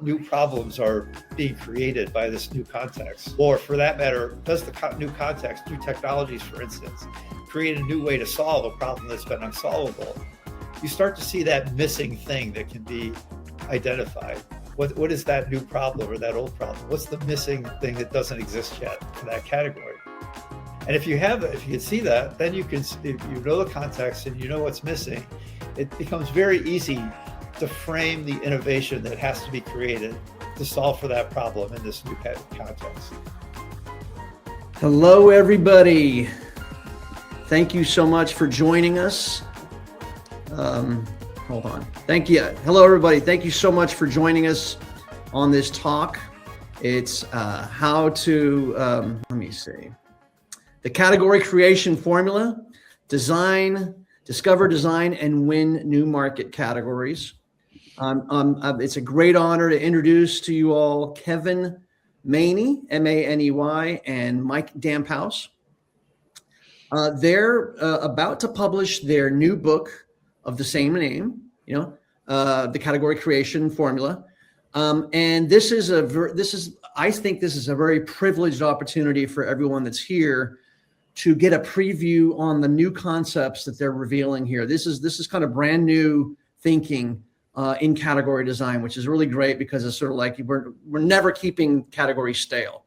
new problems are being created by this new context? Or for that matter, does the new context, new technologies, for instance, create a new way to solve a problem that's been unsolvable? You start to see that missing thing that can be identified. What is that new problem or that old problem? What's the missing thing that doesn't exist yet in that category? And if you can see that, then if you know the context and you know what's missing, it becomes very easy to frame the innovation that has to be created to solve for that problem in this new context. Hello, everybody. Thank you so much for joining us. Hold on. Thank you. Hello, everybody. Thank you so much for joining us on this talk. It's how to, let me see, the category creation formula, discover, design, and win new market categories. It's a great honor to introduce to you all Kevin Maney, M-A-N-E-Y, and Mike Damphousse. They're about to publish their new book of the same name, the category creation formula. And I think this is a very privileged opportunity for everyone that's here to get a preview on the new concepts that they're revealing here. This is kind of brand new thinking in category design, which is really great because it's sort of like we're never keeping category stale.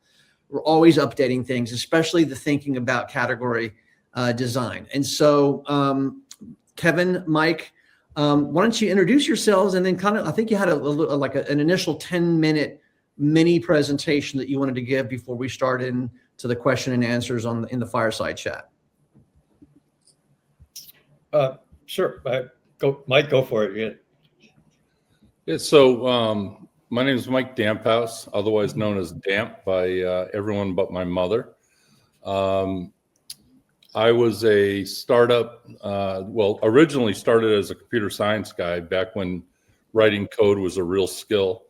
We're always updating things, especially the thinking about category design. And so, Kevin, Mike, why don't you introduce yourselves, and then I think you had an initial 10-minute mini presentation that you wanted to give before we start into the question and answers in the fireside chat. Sure, Mike, go for it. Yeah, so my name is Mike Damphousse, otherwise known as Damp by everyone but my mother. I was a startup, originally started as a computer science guy back when writing code was a real skill.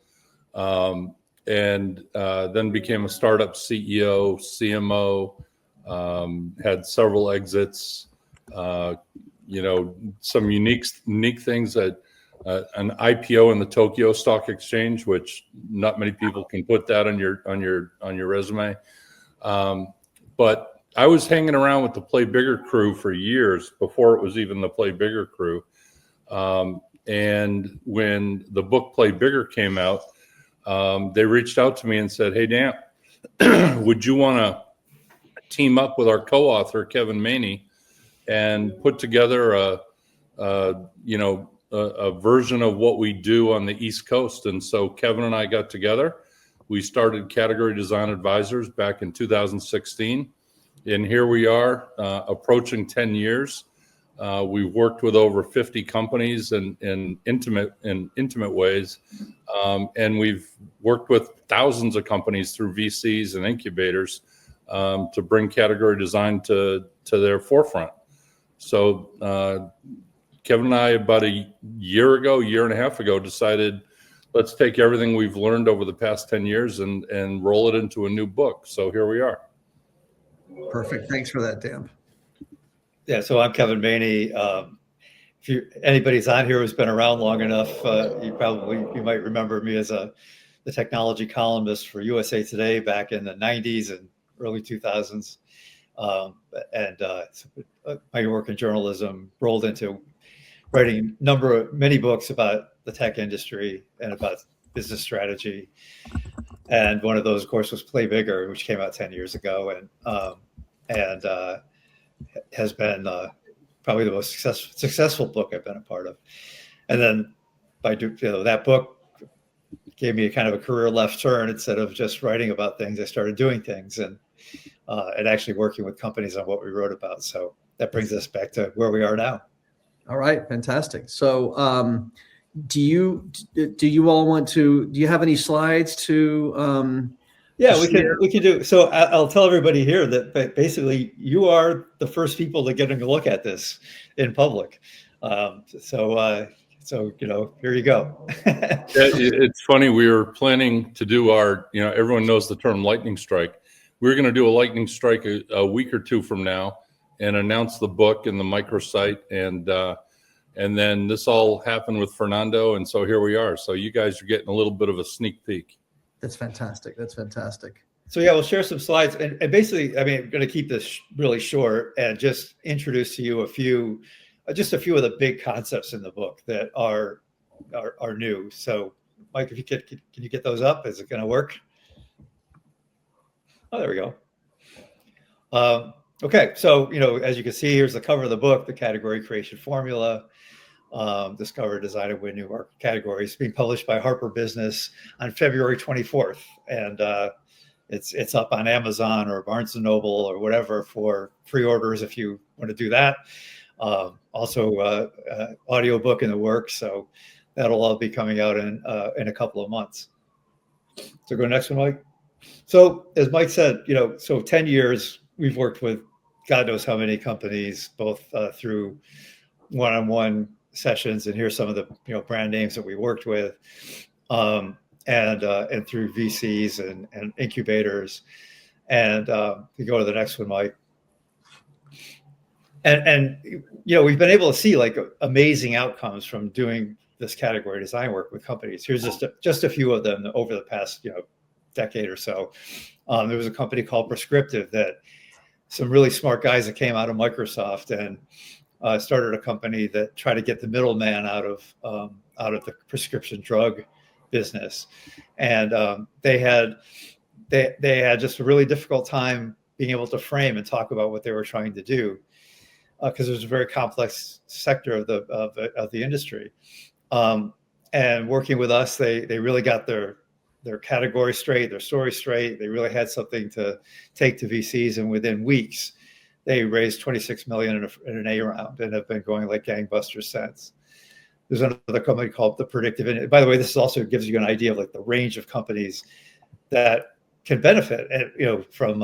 And then became a startup CEO, CMO, had several exits, some unique things that an IPO in the Tokyo Stock Exchange, which not many people can put that on your resume. But I was hanging around with the Play Bigger crew for years before it was even the Play Bigger crew. And when the book Play Bigger came out, they reached out to me and said, "Hey, Dan, would you want to team up with our co-author, Kevin Maney, and put together a version of what we do on the East Coast?" And so Kevin and I got together. We started Category Design Advisors back in 2016. And here we are, approaching 10 years. We've worked with over 50 companies in intimate ways. And we've worked with thousands of companies through VCs and incubators to bring category design to their forefront. So Kevin and I, about a year and a half ago, decided let's take everything we've learned over the past 10 years and roll it into a new book. So here we are. Perfect. Thanks for that, Dan. Yeah, so I'm Kevin Maney. If anybody's on here who's been around long enough, you might remember me as the technology columnist for USA Today back in the 90s and early 2000s. My work in journalism rolled into writing many books about the tech industry and about business strategy. And one of those, of course, was Play Bigger, which came out 10 years ago, and has been probably the most successful book I've been a part of. And then that book gave me a kind of a career left turn. Instead of just writing about things, I started doing things and actually working with companies on what we wrote about. So that brings us back to where we are now. All right, fantastic. So do you all want to, do you have any slides to yeah, we can do. So I'll tell everybody here that basically you are the first people to get a look at this in public. So here you go. It's funny. We were planning to do our, everyone knows the term lightning strike. We're going to do a lightning strike a week or two from now and announce the book and the microsite. And And then this all happened with Fernando. And so here we are. So you guys are getting a little bit of a sneak peek. That's fantastic. That's fantastic. So yeah, we'll share some slides, and basically, I mean, I'm going to keep this really short and just introduce to you just a few of the big concepts in the book that are new. So, Mike, if you can you get those up? Is it going to work? Oh, there we go. Okay, so as you can see, here's the cover of the book, the category creation formula. Discover, design, and win new market categories, being published by Harper Business on February 24th, and it's up on Amazon or Barnes & Noble or whatever for pre-orders if you want to do that. Also, audiobook in the works, so that'll all be coming out in a couple of months. So go next one, Mike. So as Mike said, so 10 years we've worked with God knows how many companies, both through one-on-one sessions, and here's some of the brand names that we worked with, and through VCs and incubators, and you go to the next one, Mike. And we've been able to see like amazing outcomes from doing this category design work with companies. Here's just a few of them over the past decade or so. There was a company called Prescriptive that some really smart guys that came out of Microsoft and started a company that tried to get the middleman out of the prescription drug business, and they had just a really difficult time being able to frame and talk about what they were trying to do, because it was a very complex sector of the industry. And working with us, they really got their category straight, their story straight. They really had something to take to VCs, and within weeks, they raised $26 million in an A round and have been going like gangbusters since. There's another company called The Predictive. And by the way, this also gives you an idea of like the range of companies that can benefit, from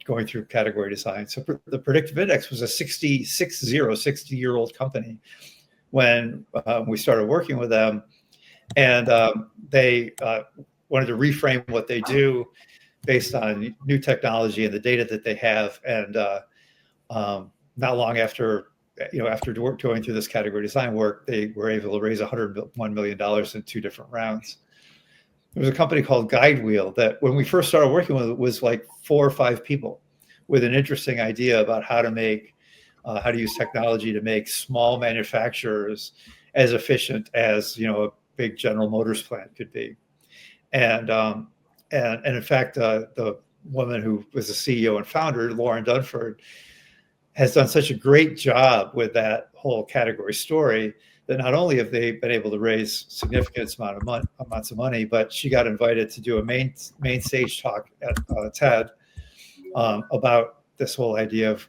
going through category design. So the Predictive Index was a 60-year-old company when we started working with them, and they wanted to reframe what they do based on new technology and the data that they have. And not long after going through this category design work, they were able to raise $101 million in 2 different rounds. There was a company called Guidewheel that when we first started working with it was like 4 or 5 people with an interesting idea about how to use technology to make small manufacturers as efficient as a big General Motors plant could be. And in fact, the woman who was the CEO and founder, Lauren Dunford, has done such a great job with that whole category story that not only have they been able to raise significant amounts of money, but she got invited to do a main stage talk at TED about this whole idea of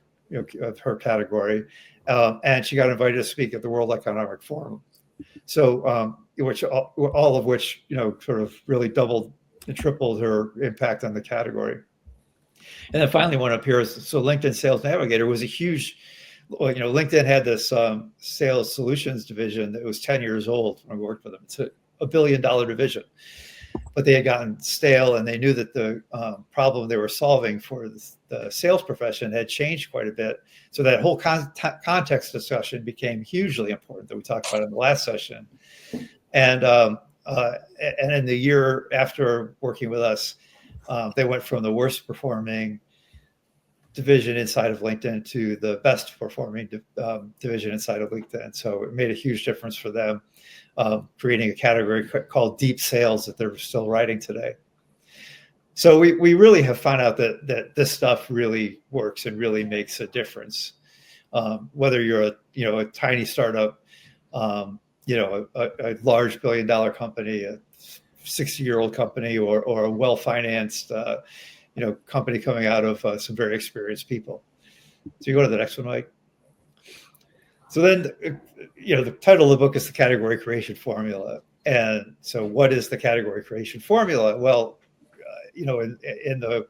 her category, and she got invited to speak at the World Economic Forum. So, all of which sort of really doubled and tripled her impact on the category. And then finally, one up here is LinkedIn Sales Navigator was a huge. LinkedIn had this sales solutions division that was 10 years old when we worked with them. It's a $1 billion division, but they had gotten stale, and they knew that the problem they were solving for the sales profession had changed quite a bit. So that whole context discussion became hugely important that we talked about in the last session. And in the year after working with us, they went from the worst performing division inside of LinkedIn to the best performing division inside of LinkedIn. So it made a huge difference for them, creating a category called deep sales that they're still writing today. So we really have found out that this stuff really works and really makes a difference. Whether you're a tiny startup, a large $1 billion company, a 60-year-old company, or a well-financed company coming out of some very experienced people. So you go to the next one, Mike. So then, the title of the book is The Category Creation Formula. And so what is the category creation formula? Well, in the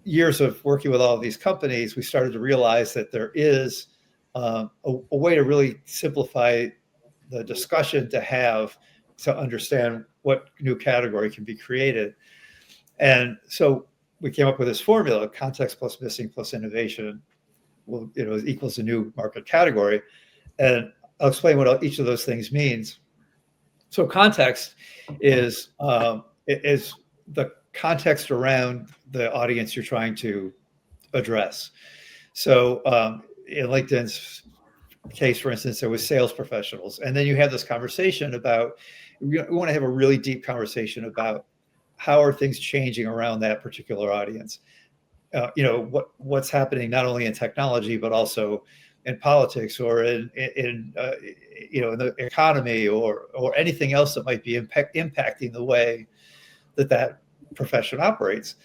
years of working with all of these companies, we started to realize that there is a way to really simplify the discussion to have to understand what new category can be created. And so we came up with this formula: context plus missing plus innovation equals a new market category. And I'll explain what each of those things means. So context is the context around the audience you're trying to address. So in LinkedIn's case, for instance, there was sales professionals, and then you have this conversation about, we want to have a really deep conversation about how are things changing around that particular audience. What's happening not only in technology but also in politics, or in the economy, or anything else that might be impacting the way that profession operates.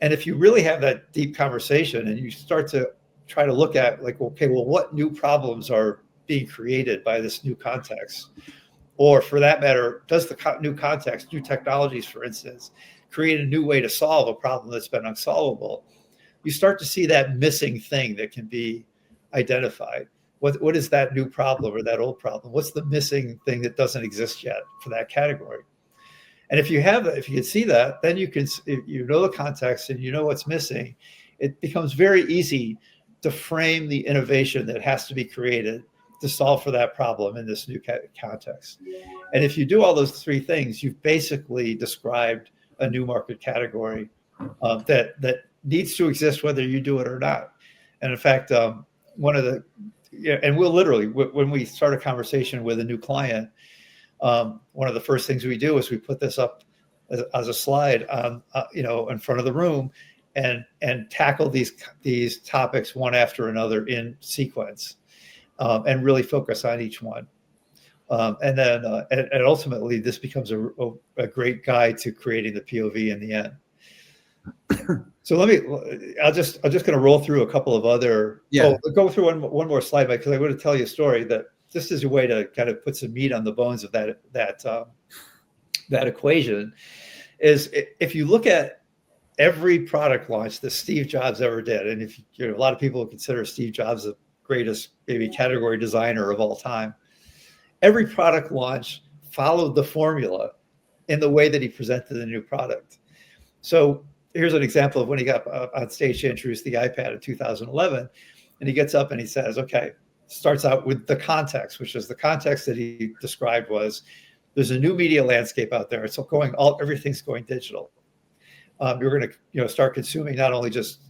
And if you really have that deep conversation and you start to try to look at, like, okay, well, what new problems are being created by this new context? Or for that matter, does the new context, new technologies, for instance, create a new way to solve a problem that's been unsolvable? You start to see that missing thing that can be identified. What is that new problem or that old problem? What's the missing thing that doesn't exist yet for that category? And if you can see that, then if you know the context and you know what's missing, it becomes very easy to frame the innovation that has to be created to solve for that problem in this new context. And if you do all those three things, you've basically described a new market category that needs to exist whether you do it or not. And in fact, and we'll literally, when we start a conversation with a new client, one of the first things we do is we put this up as a slide in front of the room, and tackle these topics one after another in sequence, and really focus on each one. And then ultimately this becomes a great guide to creating the POV in the end. So I'm just going to roll through a couple of other. Yeah. Go through one more slide, Mike, because I want to tell you a story that this is a way to kind of put some meat on the bones of that equation. Is if you look at every product launch that Steve Jobs ever did, and if a lot of people consider Steve Jobs the greatest maybe category designer of all time, every product launch followed the formula in the way that he presented the new product. So here's an example of when he got on stage to introduce the iPad in 2011, and he gets up and he says, okay, starts out with the context, which is the context that he described was, there's a new media landscape out there. It's everything's going digital. You're going to start consuming not only just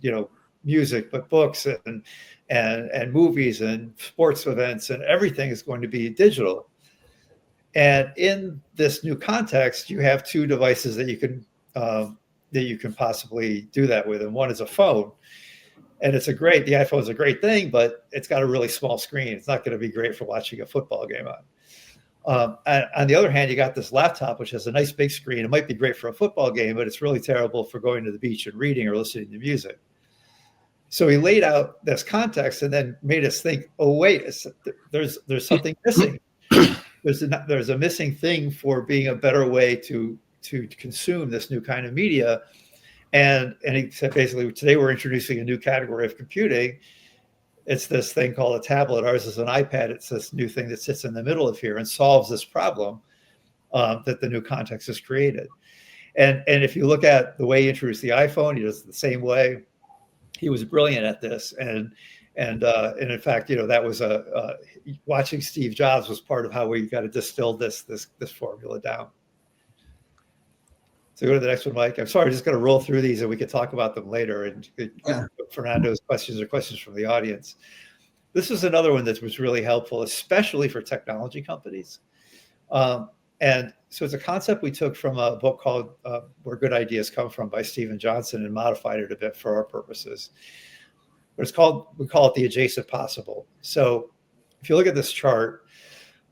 music, but books and movies and sports events, and everything is going to be digital. And in this new context, you have two devices that you can possibly do that with, and one is a phone. And the iPhone is a great thing, but it's got a really small screen. It's not going to be great for watching a football game on. And on the other hand, you got this laptop, which has a nice big screen. It might be great for a football game, but it's really terrible for going to the beach and reading or listening to music. So he laid out this context and then made us think, oh, wait, there's something missing. There's a missing thing for being a better way to consume this new kind of media. And he said, basically, today we're introducing a new category of computing. It's this thing called a tablet. Ours is an iPad. It's this new thing that sits in the middle of here and solves this problem that the new context has created. And if you look at the way he introduced the iPhone, he does it the same way. He was brilliant at this. And in fact, that was watching Steve Jobs was part of how we got to distill this formula down. So go to the next one, Mike. I'm sorry, I'm just going to roll through these and we could talk about them later. And Fernando's questions or questions from the audience. This is another one that was really helpful, especially for technology companies. And so it's a concept we took from a book called Where Good Ideas Come From by Stephen Johnson and modified it a bit for our purposes. But we call it the adjacent possible. So if you look at this chart,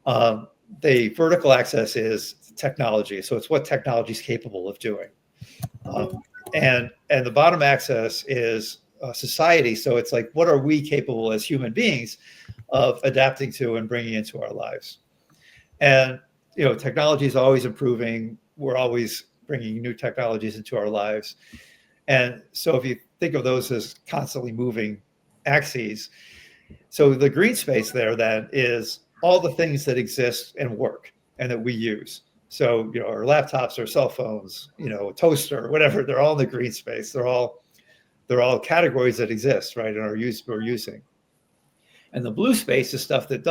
the vertical axis is technology. So it's what technology is capable of doing. And the bottom axis is society. So it's like, what are we capable as human beings of adapting to and bringing into our lives? And, technology is always improving. We're always bringing new technologies into our lives. And so if you think of those as constantly moving axes, so the green space there then is all the things that exist and work and that we use. So, our laptops, our cell phones, a toaster, whatever, they're all in the green space. They're all categories that exist, right? And we're using. And the blue space is stuff that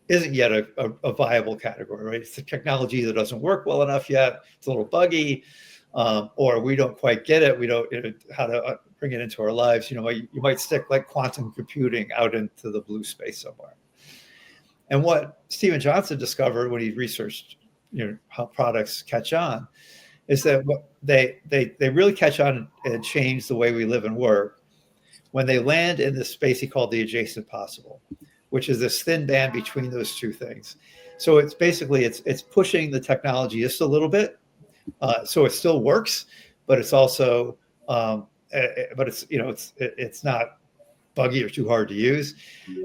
isn't yet a viable category, right? It's the technology that doesn't work well enough yet. It's a little buggy, or we don't quite get it. We don't how to bring it into our lives. You might stick like quantum computing out into the blue space somewhere. And what Stephen Johnson discovered when he researched, how products catch on, is that they really catch on and change the way we live and work when they land in this space he called the adjacent possible, which is this thin band between those two things. So it's basically it's pushing the technology just a little bit, so it still works, but it's also it's not buggy or too hard to use,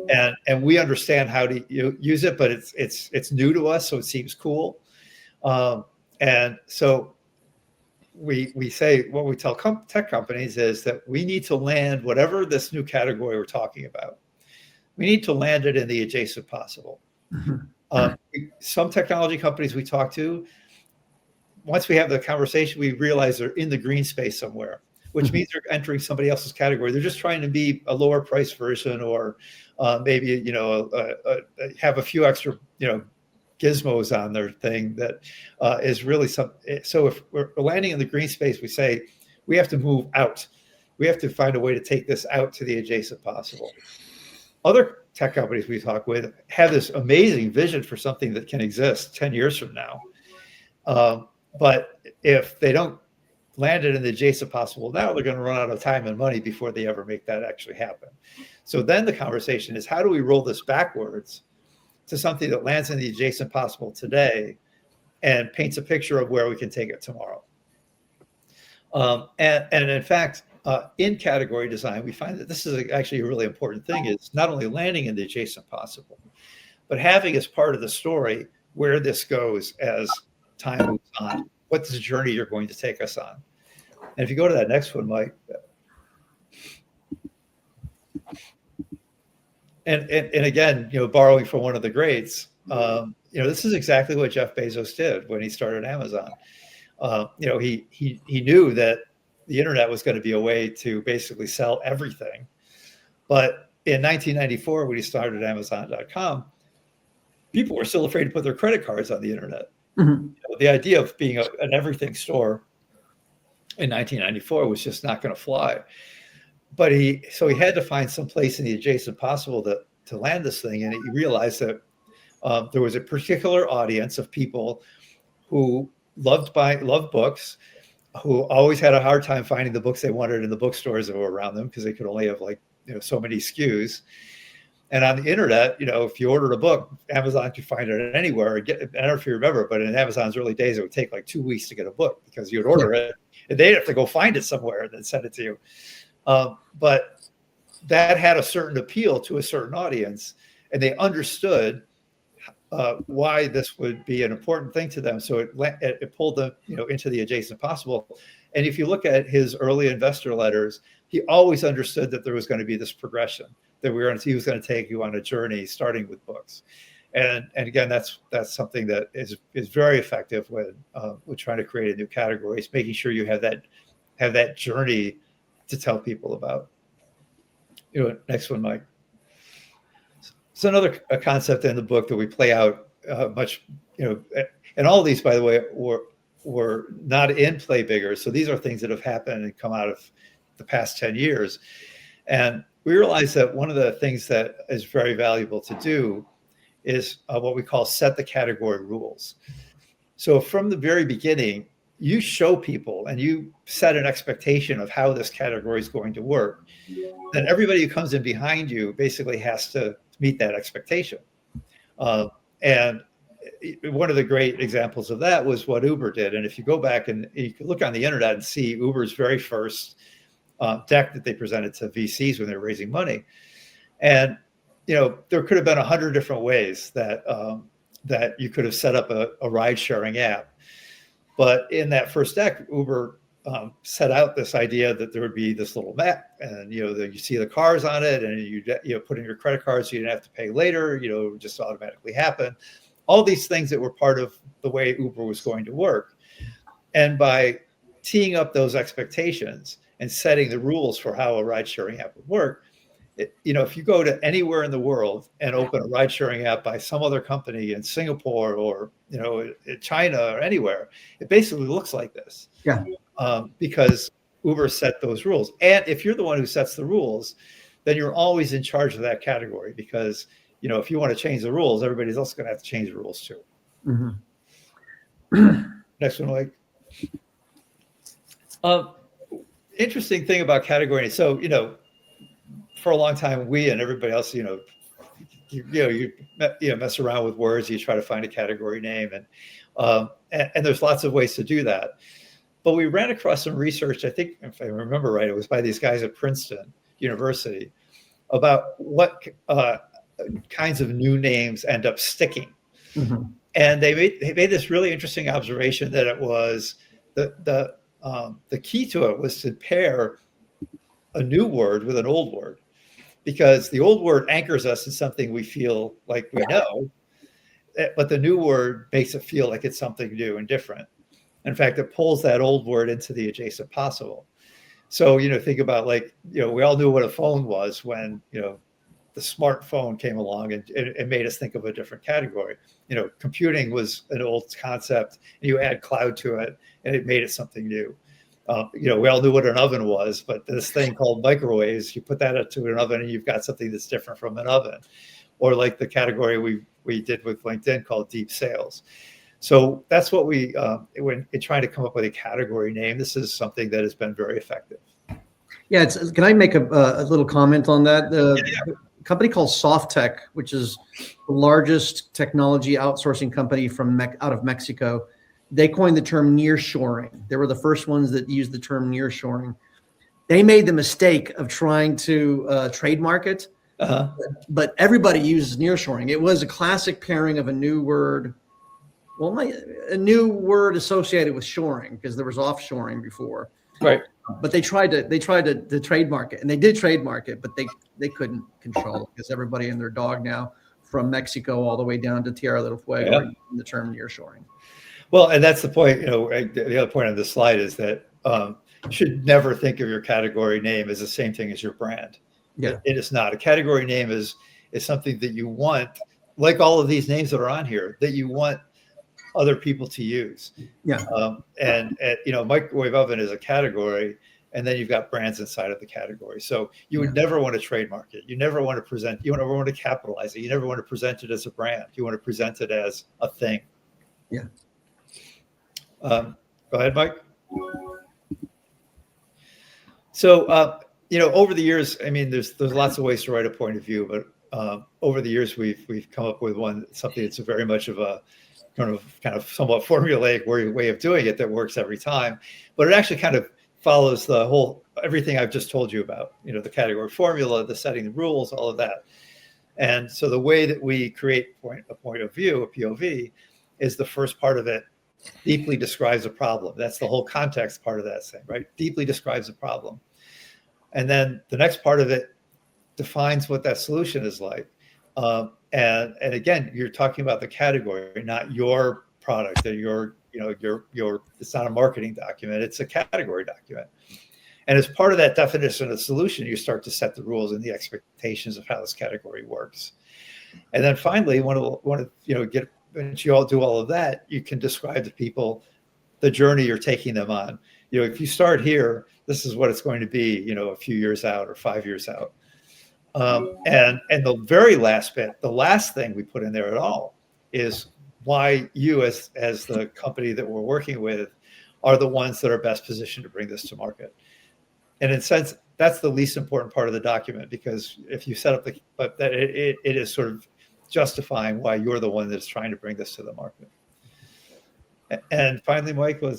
and we understand how to use it, but it's new to us, so it seems cool, and so we say what we tell tech companies is that we need to land whatever this new category we're talking about. We need to land it in the adjacent possible. Mm-hmm. Some technology companies we talk to, once we have the conversation, we realize they're in the green space somewhere, which means they're entering somebody else's category. They're just trying to be a lower price version, or maybe have a few extra gizmos on their thing that is really some. So if we're landing in the green space, we say we have to move out. We have to find a way to take this out to the adjacent possible. Other tech companies we talk with have this amazing vision for something that can exist 10 years from now. But if they don't land it in the adjacent possible now, they're going to run out of time and money before they ever make that actually happen. So then the conversation is, how do we roll this backwards to something that lands in the adjacent possible today and paints a picture of where we can take it tomorrow? And in fact, in category design, we find that this is actually a really important thing, is not only landing in the adjacent possible, but having as part of the story where this goes as time moves on. What's the journey you're going to take us on? And if you go to that next one, Mike. And again, borrowing from one of the greats, this is exactly what Jeff Bezos did when he started Amazon. He knew that the internet was going to be a way to basically sell everything. But in 1994, when he started Amazon.com, people were still afraid to put their credit cards on the internet. Mm-hmm. The idea of being an everything store in 1994 was just not going to fly. But he had to find some place in the adjacent possible to land this thing. And he realized that there was a particular audience of people who loved books, who always had a hard time finding the books they wanted in the bookstores that were around them because they could only have so many SKUs. And on the internet, if you ordered a book, Amazon could find it anywhere. I don't know if you remember, but in Amazon's early days, it would take like 2 weeks to get a book because you'd order it and they'd have to go find it somewhere and then send it to you. But that had a certain appeal to a certain audience, and they understood why this would be an important thing to them. So it pulled them, into the adjacent possible. And if you look at his early investor letters, he always understood that there was going to be this progression, that he was going to take you on a journey, starting with books. And again, that's something that is very effective when we're trying to create a new category. It's making sure you have that journey to tell people about. Next one, Mike. So another concept in the book that we play out much, and all of these, by the way, were not in Play Bigger. So these are things that have happened and come out of the past 10 years. And we realized that one of the things that is very valuable to do is what we call set the category rules. So from the very beginning, you show people and you set an expectation of how this category is going to work. Then everybody who comes in behind you basically has to meet that expectation. And one of the great examples of that was what Uber did. And if you go back and you can look on the internet and see Uber's very first deck that they presented to VCs when they were raising money. And, there could have been 100 different ways that you could have set up a ride sharing app. But in that first deck, Uber set out this idea that there would be this little map, and you see the cars on it, and you put in your credit card so you didn't have to pay later. It would just automatically happen. All these things that were part of the way Uber was going to work. And by teeing up those expectations and setting the rules for how a ride sharing app would work, if you go to anywhere in the world and open a ride sharing app by some other company in Singapore or, in China or anywhere, it basically looks like this. Yeah. Because Uber set those rules. And if you're the one who sets the rules, then you're always in charge of that category, because, if you want to change the rules, everybody's also going to have to change the rules too. Mm-hmm. Next one, Mike. Interesting thing about category. So, for a long time, we and everybody else, you mess around with words. You try to find a category name, and there's lots of ways to do that. But we ran across some research. I think, if I remember right, it was by these guys at Princeton University, about what kinds of new names end up sticking. Mm-hmm. And they made this really interesting observation that it was the key to it was to pair a new word with an old word, because the old word anchors us in something we feel like we know, but the new word makes it feel like it's something new and different. In fact, it pulls that old word into the adjacent possible. So, think about we all knew what a phone was when, the smartphone came along and it made us think of a different category. Computing was an old concept, and you add cloud to it and it made it something new. We all knew what an oven was, but this thing called microwaves, you put that into an oven and you've got something that's different from an oven. Or like the category we did with LinkedIn called deep sales. So that's what when trying to come up with a category name, this is something that has been very effective. Yeah, can I make a little comment on that? A company called Softtech, which is the largest technology outsourcing company out of Mexico, they coined the term nearshoring. They were the first ones that used the term nearshoring. They made the mistake of trying to trademark it, but everybody uses nearshoring. It was a classic pairing of a new word. Well, a new word associated with shoring, because there was offshoring before. Right. But they tried to trademark it, and they did trademark it, but they couldn't control it, because everybody and their dog now, from Mexico all the way down to Tierra del Fuego, are using the term nearshoring. Well, and that's the point. The other point on this slide is that you should never think of your category name as the same thing as your brand. Yeah, it is not. A category name is something that you want, like all of these names that are on here, that you want other people to use. Yeah. And microwave oven is a category, and then you've got brands inside of the category. So you would never want to trademark it. You never want to capitalize it. You never want to present it as a brand. You want to present it as a thing. Yeah. Go ahead, Mike. So, over the years, there's lots of ways to write a point of view, but over the years, we've come up with something that's very much of a kind of somewhat formulaic way of doing it that works every time, but it actually kind of follows everything I've just told you about, the category formula, the setting the rules, all of that. And so the way that we create a point of view, a POV, is the first part of it deeply describes a problem. That's the whole context part of that thing, right? Deeply describes a problem. And then the next part of it defines what that solution is like. And again, you're talking about the category, not your product or your it's not a marketing document, it's a category document. And as part of that definition of the solution, you start to set the rules and the expectations of how this category works. And then finally, once you all do all of that, you can describe to people the journey you're taking them on. If you start here, this is what it's going to be, a few years out or 5 years out. And the very last bit, the last thing we put in there at all, is why you as the company that we're working with are the ones that are best positioned to bring this to market. And in a sense, that's the least important part of the document, because if you set up it is sort of justifying why you're the one that's trying to bring this to the market. And finally, Mike, I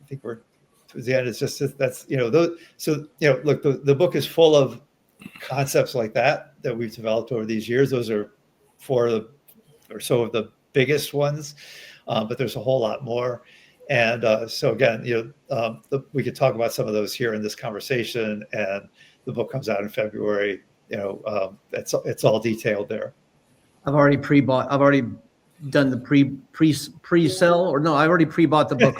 think we're towards the end. It's just that's those. So look, the book is full of concepts like that we've developed over these years. Those are 4 or so of the biggest ones, but there's a whole lot more. And so again, we could talk about some of those here in this conversation. And the book comes out in February. It's all detailed there. I've already pre-bought. I've already done the pre-sell, or no, I already pre-bought the book.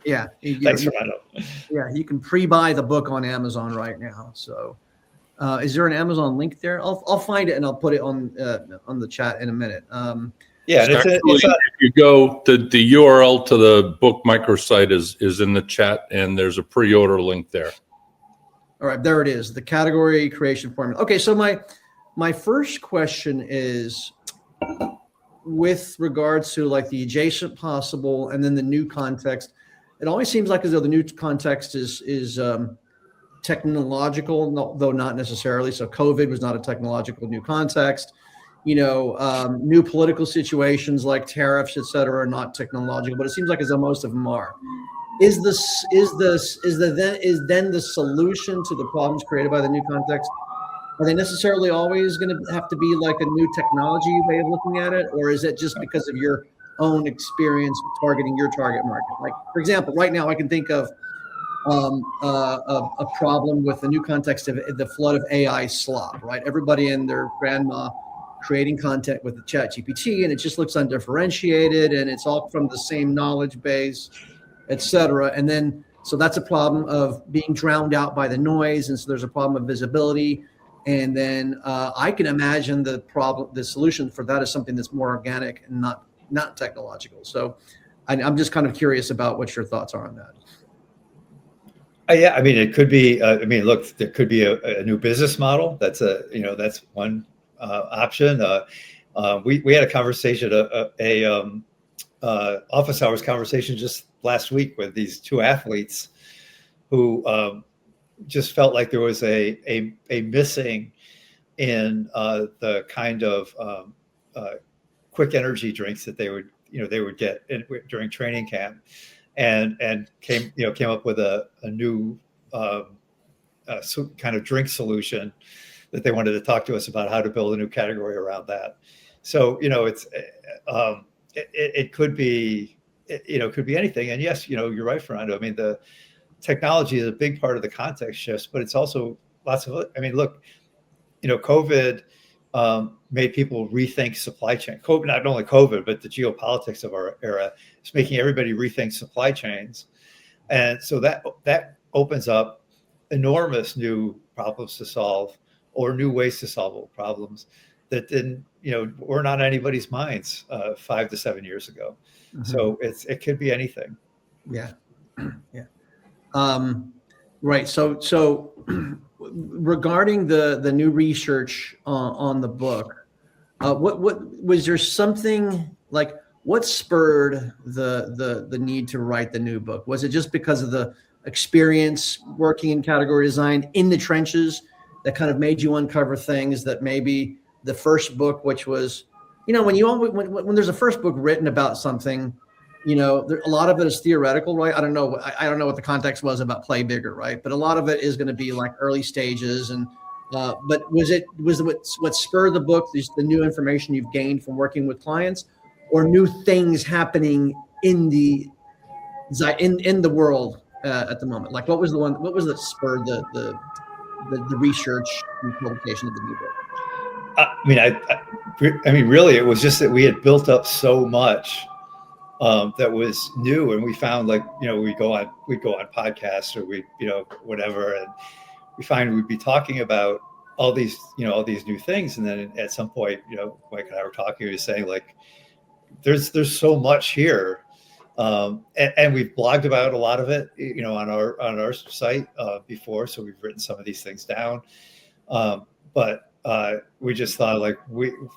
Yeah. Thanks, Fernando. Yeah, you can pre-buy the book on Amazon right now. So Is there an Amazon link there? I'll find it and I'll put it on the chat in a minute. Yeah, and Actually, if you go, the URL to the book microsite is in the chat, and there's a pre-order link there. All right, there it is, the category creation formula. Okay, so my first question is with regards to like the adjacent possible and then the new context. It always seems like as though the new context is technological, though not necessarily. So COVID was not a technological new context. New political situations like tariffs, et cetera, are not technological, but it seems like as though most of them are. Is then the solution to the problems created by the new context? Are they necessarily always going to have to be like a new technology way of looking at it, or is it just because of your own experience targeting your target market? Like, for example, right now I can think of a problem with the new context of the flood of AI slop, right? Everybody and their grandma creating content with the chat GPT, and it just looks undifferentiated, and it's all from the same knowledge base, et cetera. And then, so that's a problem of being drowned out by the noise. And so there's a problem of visibility. And then I can imagine the solution for that is something that's more organic and not technological. So I'm just kind of curious about what your thoughts are on that. Yeah, I mean, it could be. Look, there could be a new business model. That's one option. We had a conversation, office hours conversation just last week with these two athletes who just felt like there was a missing in the kind of quick energy drinks that they would get during training camp, and came up with a new kind of drink solution that they wanted to talk to us about how to build a new category around that. So it could be anything. And yes, you're right, Fernando. I mean, the technology is a big part of the context shifts, but it's also lots of. I mean, look, COVID made people rethink supply chain. COVID, not only COVID, but the geopolitics of our era is making everybody rethink supply chains, and so that opens up enormous new problems to solve, or new ways to solve problems that didn't, were not on anybody's minds 5 to 7 years ago. Mm-hmm. So it could be anything. Yeah, yeah. Right. So regarding the new research on the book, what was there something like? What spurred the need to write the new book? Was it just because of the experience working in category design in the trenches that kind of made you uncover things that maybe the first book, which was, when there's a first book written about something, a lot of it is theoretical, right? I don't know what the context was about play bigger, right? But a lot of it is going to be like early stages. And but was what spurred the book, the new information you've gained from working with clients, or new things happening in the world at the moment? Like what was that spurred the research and publication of the new book? I mean, really, it was just that we had built up so much that was new, and we found we'd go on podcasts or whatever, and we find we'd be talking about all these new things, and then at some point, Mike and I were talking, we were saying there's so much here, and we've blogged about a lot of it, on our site before, so we've written some of these things down, but we just thought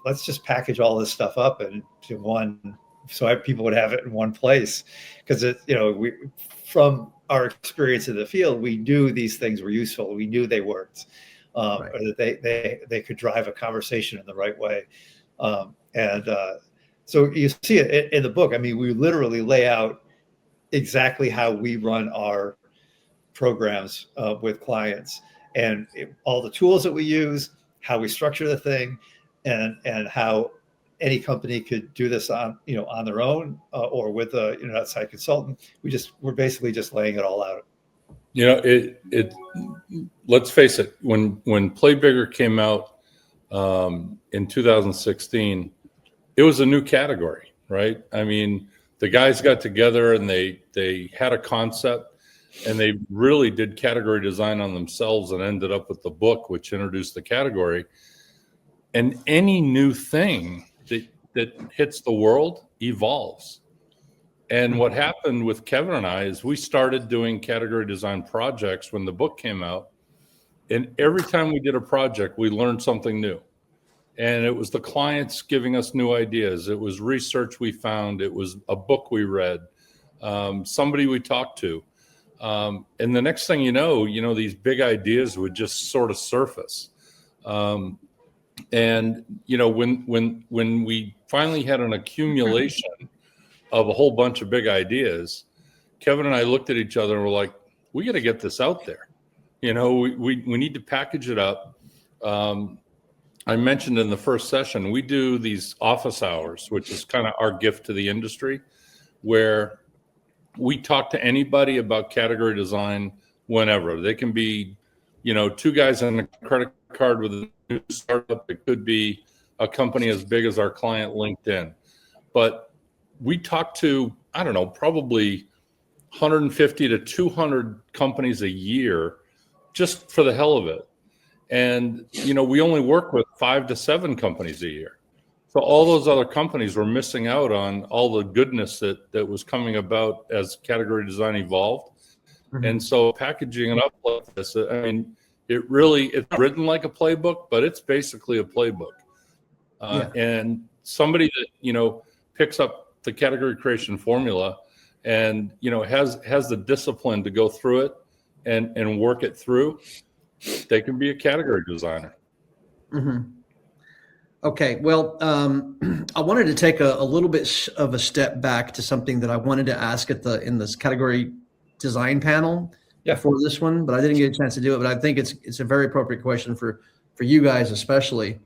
let's just package all this stuff up into one, so people would have it in one place, because we, from our experience in the field, we knew these things were useful, we knew they worked, right, or that they could drive a conversation in the right way, so you see it in the book. I mean, we literally lay out exactly how we run our programs with clients, and all the tools that we use, how we structure the thing, and how any company could do this on their own or with an outside consultant. We're basically just laying it all out. Let's face it, when Play Bigger came out in 2016, it was a new category, right? I mean, the guys got together and they had a concept, and they really did category design on themselves and ended up with the book, which introduced the category. And any new thing that hits the world evolves. And what happened with Kevin and I is we started doing category design projects when the book came out. And every time we did a project, we learned something new. And it was the clients giving us new ideas. It was research we found. It was a book we read, somebody we talked to. And the next thing you know, these big ideas would just sort of surface. And, when we finally had an accumulation of a whole bunch of big ideas, Kevin and I looked at each other and were like, we got to get this out there. We need to package it up. I mentioned in the first session, we do these office hours, which is kind of our gift to the industry, where we talk to anybody about category design whenever. They can be, two guys on a credit card with a new startup. It could be a company as big as our client LinkedIn. But we talk to, I don't know, probably 150 to 200 companies a year just for the hell of it. And, we only work with 5 to 7 companies a year. So all those other companies were missing out on all the goodness that was coming about as category design evolved. Mm-hmm. And so packaging it up like this, it's written like a playbook, but it's basically a playbook. And somebody that, picks up the category creation formula and, has the discipline to go through it and work it through, they can be a category designer. Mm-hmm. Okay. Well, I wanted to take a little bit of a step back to something that I wanted to ask in this category design panel for this one, but I didn't get a chance to do it. But I think it's a very appropriate question for you guys, especially.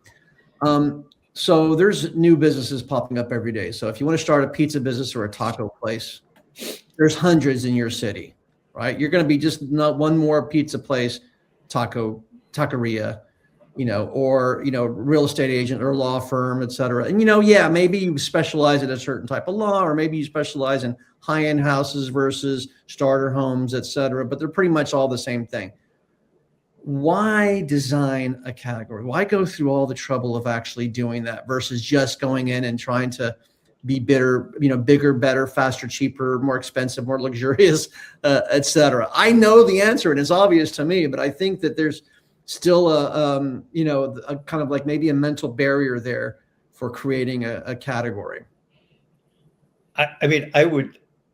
So there's new businesses popping up every day. So if you want to start a pizza business or a taco place, there's hundreds in your city, right? You're going to be just not one more pizza place, taqueria, or, real estate agent or law firm, et cetera. And, maybe you specialize in a certain type of law, or maybe you specialize in high-end houses versus starter homes, et cetera, but they're pretty much all the same thing. Why design a category? Why go through all the trouble of actually doing that versus just going in and trying to be bigger, better, faster, cheaper, more expensive, more luxurious, et cetera? I know the answer and it's obvious to me, but I think that there's still a kind of like maybe a mental barrier there for creating a category.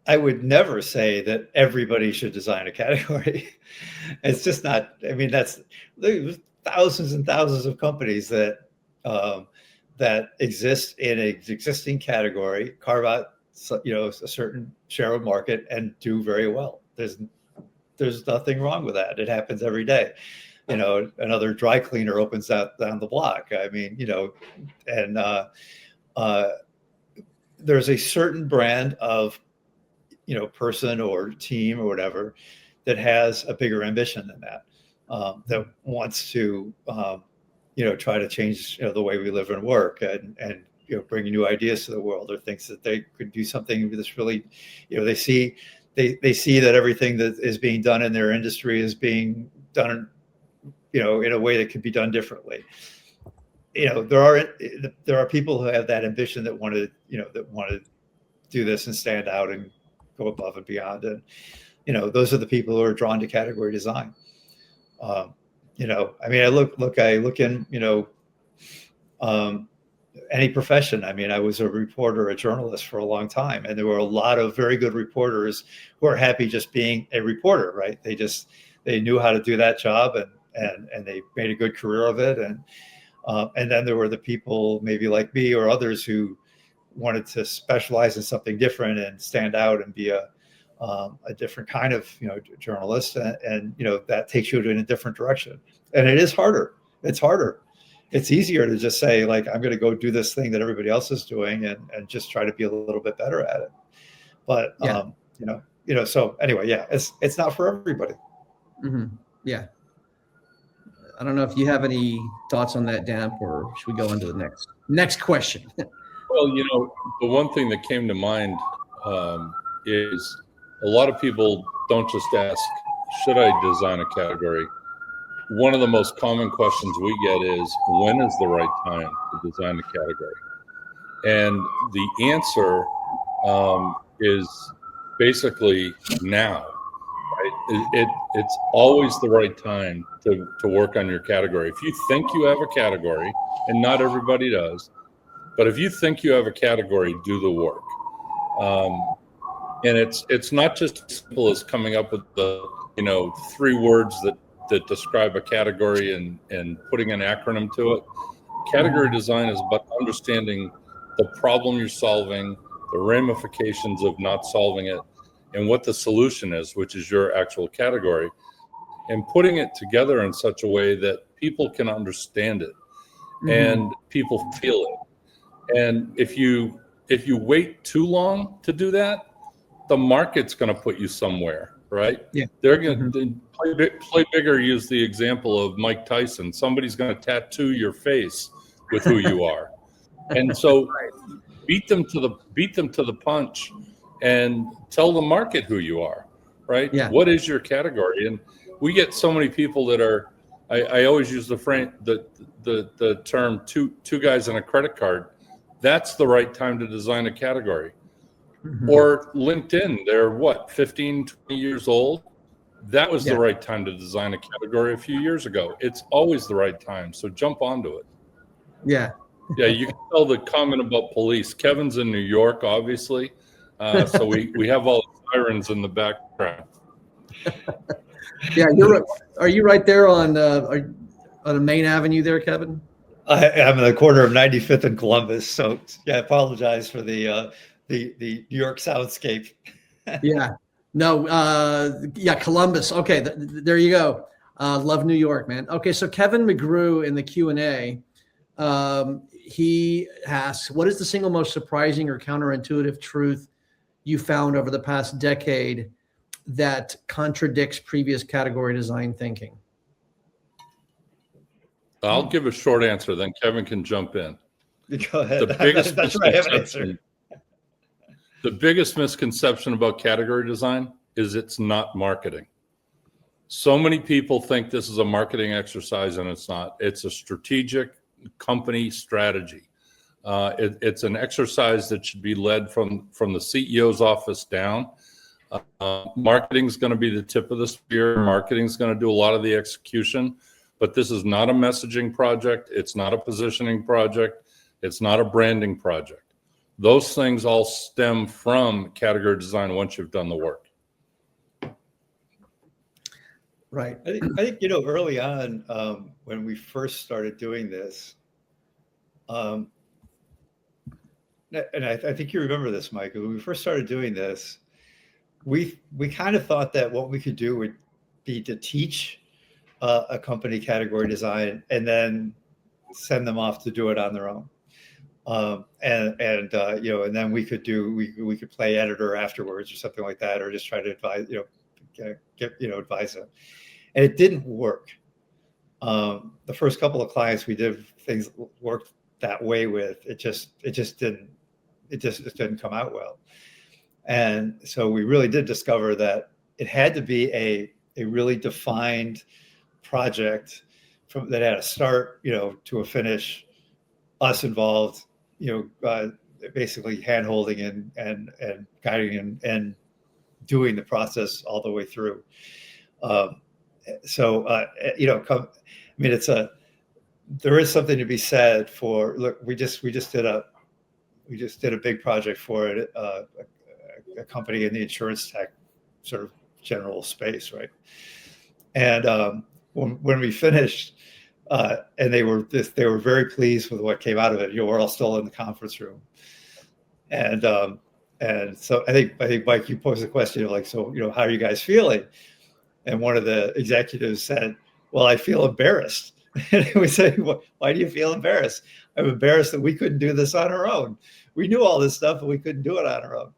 I would never say that everybody should design a category. It's just not. There's thousands and thousands of companies that exist in an existing category, carve out a certain share of market, and do very well. There's nothing wrong with that. It happens every day. Another dry cleaner opens out down the block. There's a certain brand of person or team or whatever that has a bigger ambition than that, that wants to try to change the way we live and work and bring new ideas to the world, or thinks that they could do something that's really they see that everything that is being done in their industry is being done in a way that could be done differently. There are people who have that ambition that want to do this and stand out and go above and beyond. And, those are the people who are drawn to category design. I look in, any profession. I was a reporter, a journalist for a long time, and there were a lot of very good reporters who are happy just being a reporter, right? They knew how to do that job and they made a good career of it. And then there were the people maybe like me or others who wanted to specialize in something different and stand out and be a different kind of journalist, and that takes you in a different direction. And it is harder. It's harder. It's easier to just say, like, I'm going to go do this thing that everybody else is doing and just try to be a little bit better at it. But so anyway, it's not for everybody. Mm-hmm. Yeah. I don't know if you have any thoughts on that, Damp, or should we go on to the next question? Well, the one thing that came to mind is a lot of people don't just ask, should I design a category? One of the most common questions we get is, when is the right time to design a category? And the answer is basically now. Right? It's always the right time to work on your category. If you think you have a category, and not everybody does, but if you think you have a category, do the work. And it's not just as simple as coming up with the 3 words that describe a category and putting an acronym to it. Category design is about understanding the problem you're solving, the ramifications of not solving it, and what the solution is, which is your actual category, and putting it together in such a way that people can understand it and people feel it. And if you wait too long to do that, the market's going to put you somewhere, right? Yeah. They're going to play bigger. Use the example of Mike Tyson. Somebody's going to tattoo your face with who you are, and so beat them to the punch, and tell the market who you are, right? Yeah. What is your category? And we get so many people that are. I always use the term two guys on a credit card. That's the right time to design a category. Or LinkedIn, they're 15, 20 years old. That was the right time to design a category a few years ago. It's always the right time. So jump onto it. Yeah. Yeah, you can tell the comment about police. Kevin's in New York, obviously. So we have all the sirens in the background. Yeah, you're right. Are you right there on the main avenue there, Kevin? I'm in the corner of 95th and Columbus. So yeah, I apologize for the New York soundscape. Yeah. No. Columbus. Okay. There you go. Love New York, man. Okay. So Kevin McGrew in the Q&A, he asks, what is the single most surprising or counterintuitive truth you found over the past decade that contradicts previous category design thinking? I'll give a short answer, then Kevin can jump in. Go ahead. The biggest That's right, I have an answer. The biggest misconception about category design is it's not marketing. So many people think this is a marketing exercise, and it's not. It's a strategic company strategy. It's an exercise that should be led from the CEO's office down. Marketing is going to be the tip of the spear. Marketing is going to do a lot of the execution, but this is not a messaging project. It's not a positioning project. It's not a branding project. Those things all stem from category design once you've done the work. Right. I think early on, when we first started doing this, and I think you remember this, Mike, when we first started doing this, we kind of thought that what we could do would be to teach a company category design and then send them off to do it on their own. And then we could play editor afterwards or something like that, or just try to advise, advise them. And it didn't work. The first couple of clients we did things worked that way with, it just didn't come out well. And so we really did discover that it had to be a really defined project that had a start, to a finish, us involved, basically hand-holding and guiding and doing the process all the way through. There is something to be said for, look, we just did a big project for it, a company in the insurance tech sort of general space, right? And when we finished, and they were very pleased with what came out of it. We're all still in the conference room, and so I think Mike, you posed the question of how are you guys feeling? And one of the executives said, "Well, I feel embarrassed." And we said, "Why do you feel embarrassed?" "I'm embarrassed that we couldn't do this on our own. We knew all this stuff, and we couldn't do it on our own."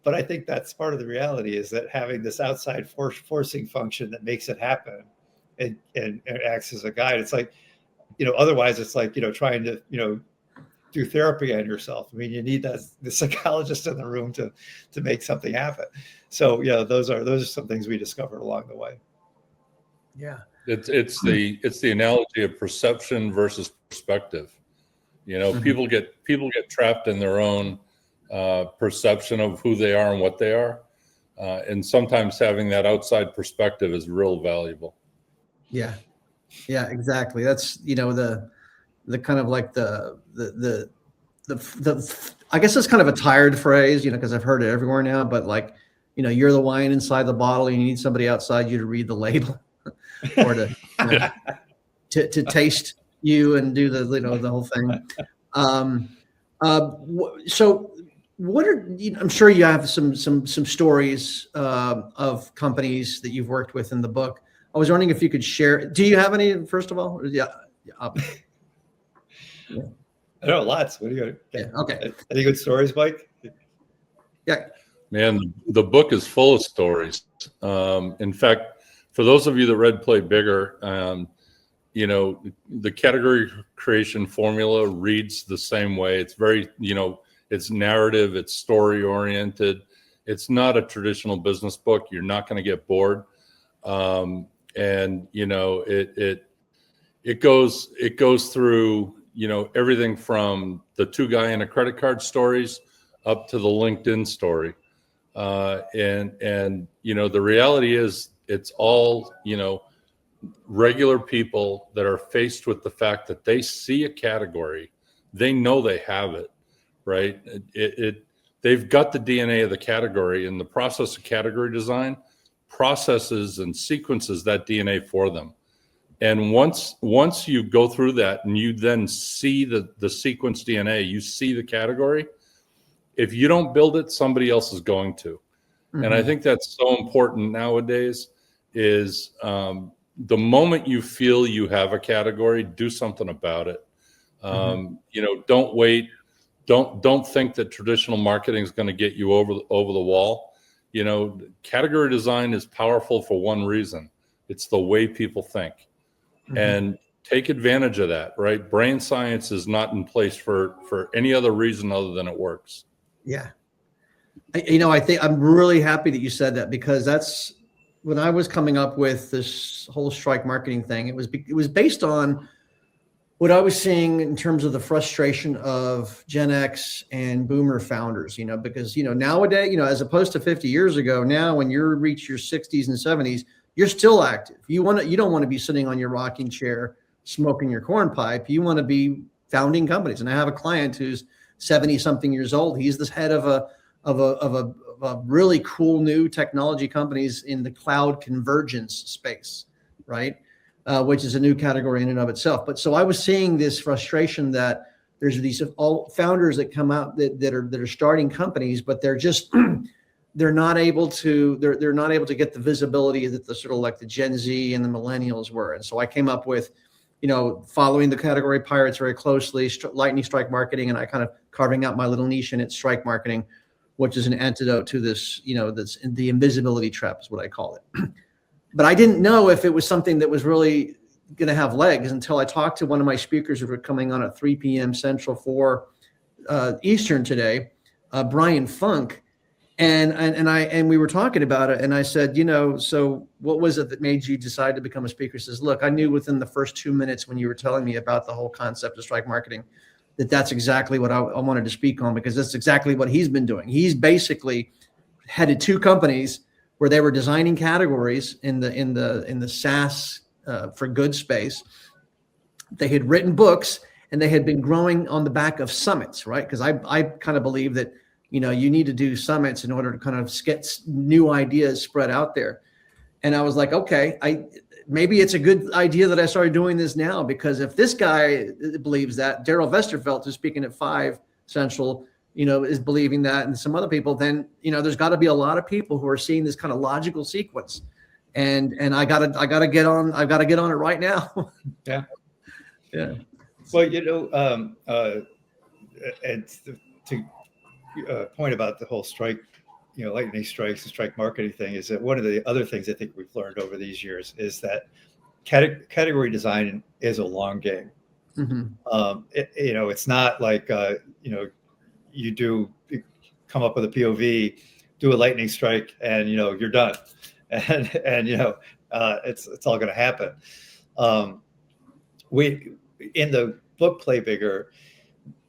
But I think that's part of the reality, is that having this outside forcing function that makes it happen and acts as a guide. It's like, otherwise it's like, trying to, do therapy on yourself. I mean, you need the psychologist in the room to make something happen. So yeah, those are some things we discovered along the way. Yeah. It's the analogy of perception versus perspective. You know, people get trapped in their own perception of who they are and what they are, and sometimes having that outside perspective is real valuable. Yeah, exactly. That's, you know, the kind of like the I guess it's kind of a tired phrase, you know, because I've heard it everywhere now. But like, you know, you're the wine inside the bottle, and you need somebody outside you to read the label, or to, you know, to taste you and do the, you know, the whole thing. So what are, you know, I'm sure you have some stories of companies that you've worked with in the book. I was wondering if you could share. Do you have any, first of all? Yeah. I know lots. What do you? Yeah. Okay. Any good stories, Mike? Yeah. Man, the book is full of stories. In fact, for those of you that read Play Bigger, you know, the category creation formula reads the same way. It's very, you know, it's narrative, it's story oriented. It's not a traditional business book. You're not going to get bored. And you know, it goes through, you know, everything from the 2 guy in a credit card stories up to the LinkedIn story. And you know, the reality is it's all, you know, regular people that are faced with the fact that they see a category, they know they have it, right? They've got the DNA of the category, and the process of category design processes and sequences that DNA for them. And once you go through that and you then see the sequence DNA, you see the category. If you don't build it, somebody else is going to. And I think that's so important nowadays is the moment you feel you have a category, do something about it. You know, don't wait. Don't think that traditional marketing is going to get you over the wall. You know, category design is powerful for one reason. It's the way people think. And take advantage of that, right? Brain science is not in place for any other reason other than it works. Yeah. You know, I think I'm really happy that you said that, because that's when I was coming up with this whole strike marketing thing. It was based on what I was seeing in terms of the frustration of Gen X and Boomer founders, you know, because, you know, nowadays, you know, as opposed to 50 years ago, now when you reach your 60s and 70s, you're still active. You don't want to be sitting on your rocking chair smoking your corn pipe. You want to be founding companies. And I have a client who's 70 something years old. He's the head of a really cool new technology companies in the cloud convergence space, right? Which is a new category in and of itself. But so I was seeing this frustration that there's these all founders that come out that are starting companies, but they're just they're not able to get the visibility that the sort of like the Gen Z and the millennials were. And so I came up with, you know, following the category pirates very closely, lightning strike marketing, and I kind of carving out my little niche in it, strike marketing, which is an antidote to this, you know, that's the invisibility trap is what I call it. But I didn't know if it was something that was really going to have legs until I talked to one of my speakers who were coming on at 3 p.m. Central, 4 Eastern today, Brian Funk. And we were talking about it, and I said, you know, so what was it that made you decide to become a speaker? He says, look, I knew within the first 2 minutes when you were telling me about the whole concept of strike marketing, that's exactly what I wanted to speak on, because that's exactly what he's been doing. He's basically headed 2 companies where they were designing categories in the SaaS for good space. They had written books, and they had been growing on the back of summits, right? Because I kind of believe that, you know, you need to do summits in order to kind of get new ideas spread out there. And I was like, okay, maybe it's a good idea that I started doing this now, because if this guy believes that, Daryl Westerfeld, who's speaking at 5 Central, you know, is believing that, and some other people, then, you know, there's got to be a lot of people who are seeing this kind of logical sequence. And I gotta get on it right now. Yeah. Yeah. Well, you know, and to point about the whole strike, you know, lightning strikes and strike marketing thing, is that one of the other things I think we've learned over these years is that category design is a long game. It's not like you come up with a POV, do a lightning strike, and you're done, and it's all going to happen. We in the book Play Bigger,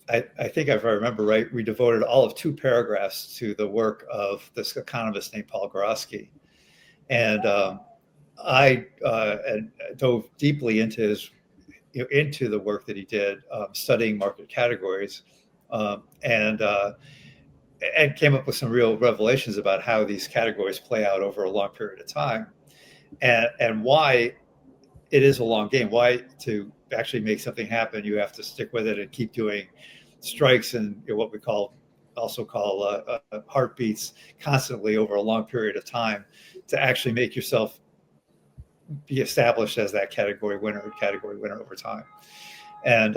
I think if I remember right, we devoted all of 2 paragraphs to the work of this economist named Paul Gorosky, and I dove deeply into into the work that he did, studying market categories, and came up with some real revelations about how these categories play out over a long period of time, and why it is a long game. Why to actually make something happen, you have to stick with it and keep doing strikes and what we also call heartbeats constantly over a long period of time to actually make yourself be established as that category winner over time. And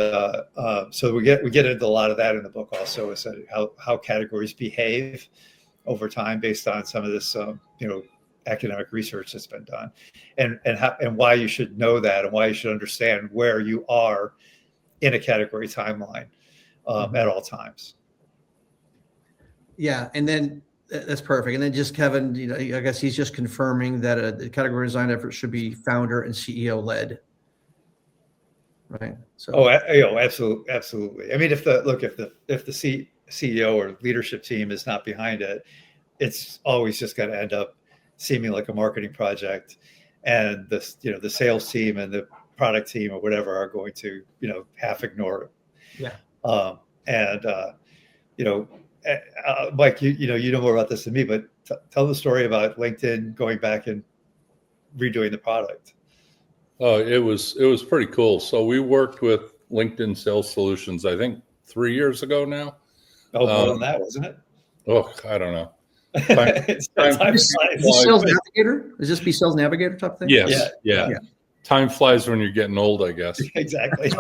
so we get into a lot of that in the book also, is how categories behave over time based on some of this academic research that's been done, and why you should know that, and why you should understand where you are in a category timeline at all times. Yeah, and then that's perfect. And then just Kevin, I guess he's just confirming that the category design effort should be founder and CEO led. Right. So. Absolutely. I mean, if the CEO or leadership team is not behind it, it's always just going to end up seeming like a marketing project, and the sales team and the product team or whatever are going to half ignore it. Yeah. Mike, you know more about this than me, but tell the story about LinkedIn going back and redoing the product. Oh, it was pretty cool. So we worked with LinkedIn Sales Solutions, I think 3 years ago now. Oh, More than that, wasn't it? Oh, I don't know. Is this Sales Navigator? Is this Sales Navigator type thing? Yes. Yeah. Time flies when you're getting old, I guess. Exactly.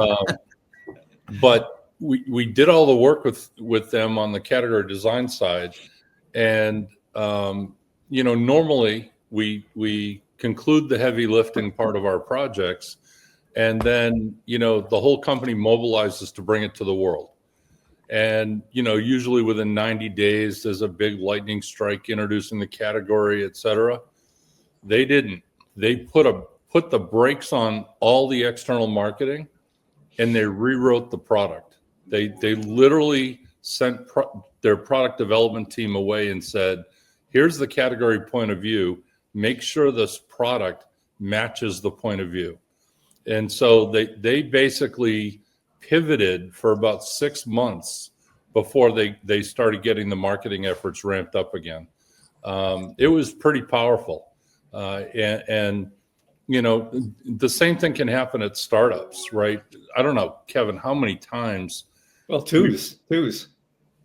But we did all the work with them on the category design side, and normally we conclude the heavy lifting part of our projects, and then the whole company mobilizes to bring it to the world. And usually within 90 days there's a big lightning strike introducing the category, etc. They didn't. They put the brakes on all the external marketing, and they rewrote the product. They literally sent their product development team away and said, here's the category point of view. Make sure this product matches the point of view. And so they basically pivoted for about 6 months before they started getting the marketing efforts ramped up again. It was pretty powerful. And the same thing can happen at startups, right? I don't know, Kevin, how many times? Well, twos.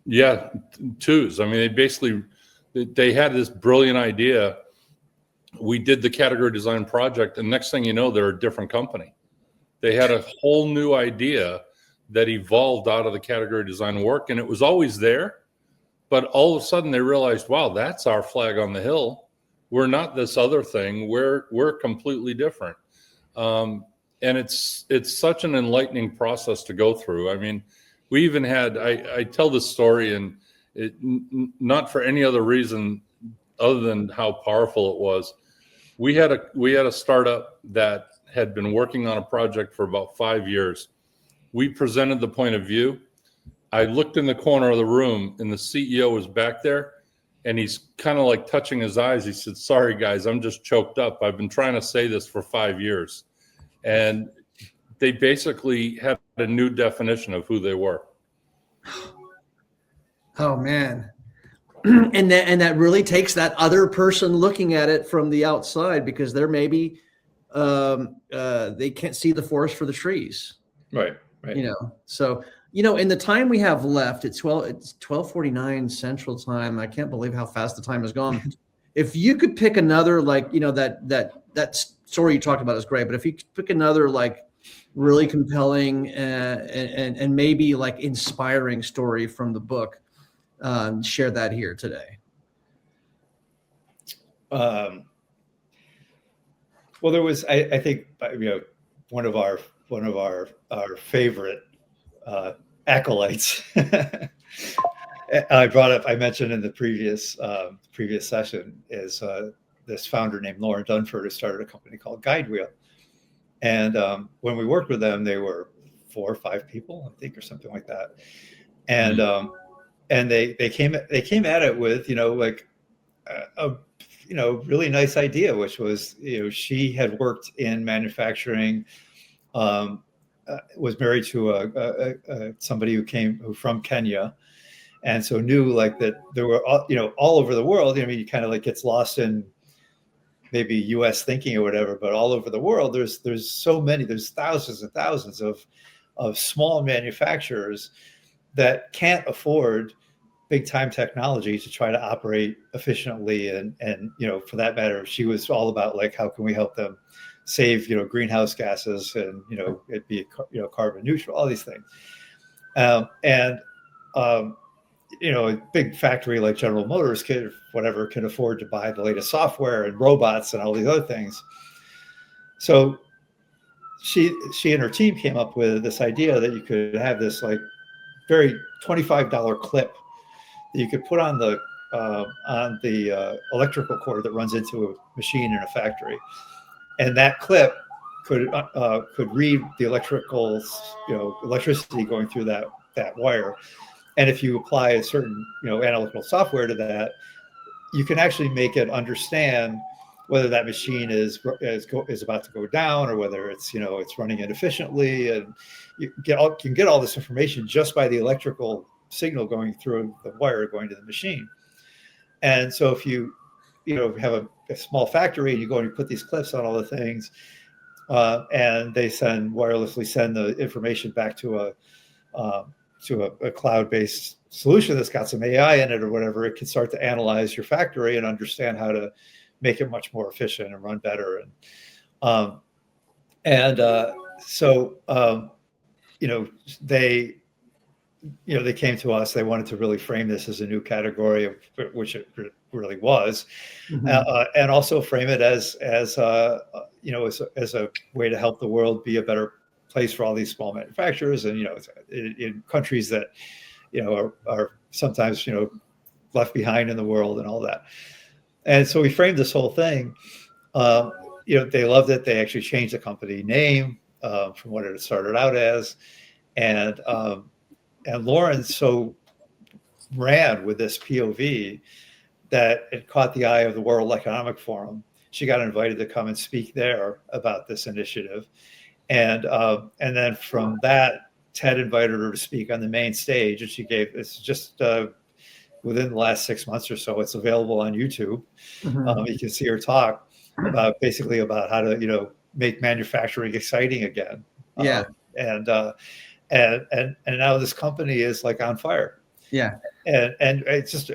Yeah, twos. I mean, they had this brilliant idea. We did the category design project, and next thing you know, they're a different company. They had a whole new idea that evolved out of the category design work, and it was always there. But all of a sudden, they realized, wow, that's our flag on the hill. We're not this other thing. We're completely different. And it's such an enlightening process to go through. I mean, we even had, I tell this story, and not for any other reason other than how powerful it was. We had a startup that had been working on a project for about 5 years. We presented the point of view. I looked in the corner of the room, and the CEO was back there, and he's kind of like touching his eyes. He said, sorry, guys, I'm just choked up. I've been trying to say this for 5 years. And they basically had a new definition of who they were. Oh, man. And that really takes that other person looking at it from the outside, because they're maybe they can't see the forest for the trees. Right. So in the time we have left, it's 12:49 Central Time. I can't believe how fast the time has gone. If you could pick another, that story you talked about is great, but if you could pick another really compelling and maybe inspiring story from the book, share that here today. Well, there was, I think, one of our one of our favorite acolytes. I mentioned in the previous session is this founder named Lauren Dunford, who started a company called Guidewheel. And when we worked with them, they were 4 or 5 people, I think, or something like that. And they came at it with, like a really nice idea, which was, she had worked in manufacturing, was married to somebody who from Kenya. And so knew like that there were, all over the world. I mean, you kind of like gets lost in maybe U.S. thinking or whatever, but all over the world, there's thousands and thousands of small manufacturers that can't afford big time technology to try to operate efficiently. And for that matter, she was all about like, how can we help them save, greenhouse gases and, it'd be, carbon neutral, all these things. A big factory like General Motors can afford to buy the latest software and robots and all these other things. So she and her team came up with this idea that you could have this like very $25 clip that you could put on the electrical cord that runs into a machine in a factory, and that clip could read the electricity going through that wire. And if you apply a certain, analytical software to that, you can actually make it understand whether that machine is about to go down or whether it's, it's running inefficiently. And you can get all this information just by the electrical signal going through the wire going to the machine. And so if you, have a small factory and you go and you put these clips on all the things, and they wirelessly send the information back to a cloud-based solution that's got some AI in it or whatever, it can start to analyze your factory and understand how to make it much more efficient and run better. They came to us. They wanted to really frame this as a new category, which it really was, and also frame it as a way to help the world be a better place for all these small manufacturers, and in countries that are sometimes left behind in the world and all that. And so we framed this whole thing. They loved it. They actually changed the company name from what it had started out as, and Lauren so ran with this POV that it caught the eye of the World Economic Forum. She got invited to come and speak there about this initiative. And then from that, Ted invited her to speak on the main stage, and it's just within the last 6 months or so. It's available on YouTube. You can see her talk about how to make manufacturing exciting again. And now this company is like on fire. And it's just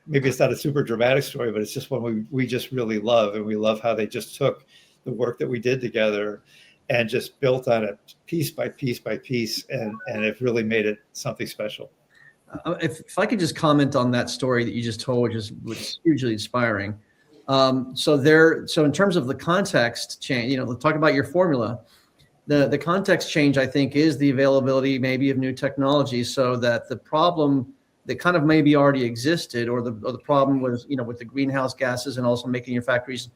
maybe it's not a super dramatic story, but it's just one we just really love, and we love how they just took the work that we did together and just built on it piece by piece by piece, and it really made it something special. If I could just comment on that story that you just told, which was hugely inspiring. So in terms of the context change, talk about your formula. The context change, I think, is the availability maybe of new technology, so that the problem that kind of maybe already existed, or the problem was, with the greenhouse gases and also making your factories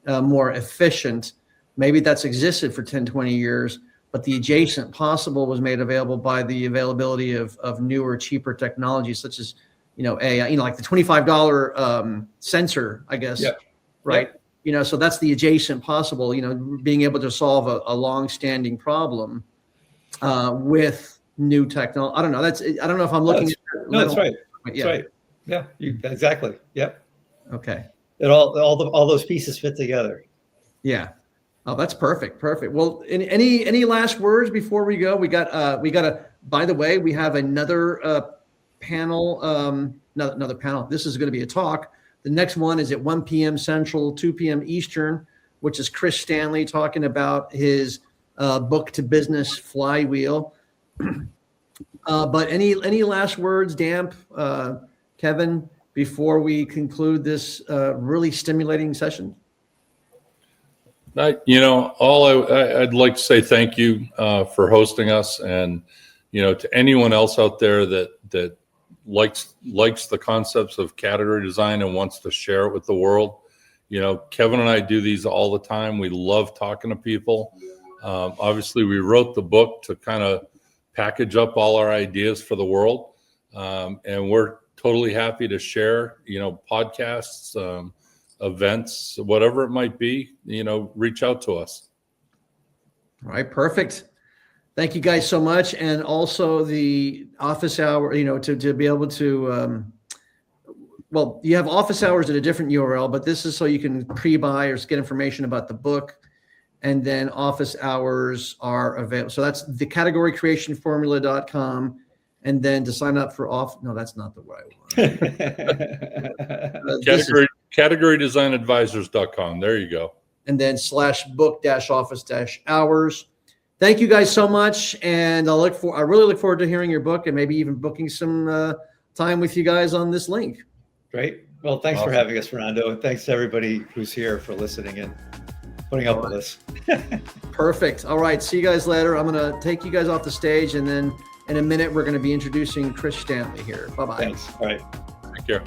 more efficient, maybe that's existed for 10, 20 years, but the adjacent possible was made available by the availability of newer, cheaper technologies, such as, AI, like the $25 sensor, I guess, right? Yep. So that's the adjacent possible, being able to solve a long-standing problem with new technology. I don't know. I don't know if I'm looking at that. No, that's right. That's right. Yeah, exactly. Yep. Okay. And all those pieces fit together. Yeah. Oh, that's perfect. Perfect. Well, any last words before we go? We got by the way, we have another panel, another panel. This is going to be a talk. The next one is at 1 p.m. Central, 2 p.m. Eastern, which is Chris Stanley talking about his book to business flywheel. But any last words, Damp, Kevin, before we conclude this really stimulating session? I'd like to say thank you for hosting us, and to anyone else out there that likes the concepts of category design and wants to share it with the world. Kevin and I do these all the time. We love talking to people. Obviously, we wrote the book to kind of package up all our ideas for the world, and we're totally happy to share. Podcasts, events, whatever it might be. Reach out to us. All right, perfect. Thank you guys so much, and also the office hour. To be able to. Well, you have office hours at a different URL, but this is so you can pre-buy or get information about the book. And then office hours are available. So that's the categorycreationformula.com. And then to sign up for no, that's not the right one. Categorydesignadvisors.com. There you go. And then /book-office-hours. Thank you guys so much. And I really look forward to hearing your book and maybe even booking some time with you guys on this link. Great. Well, thanks for having us, Fernando. And thanks to everybody who's here for listening and putting up with us. Perfect. All right. See you guys later. I'm going to take you guys off the stage, and then in a minute, we're going to be introducing Chris Stanley here. Bye-bye. Thanks. All right. Take care.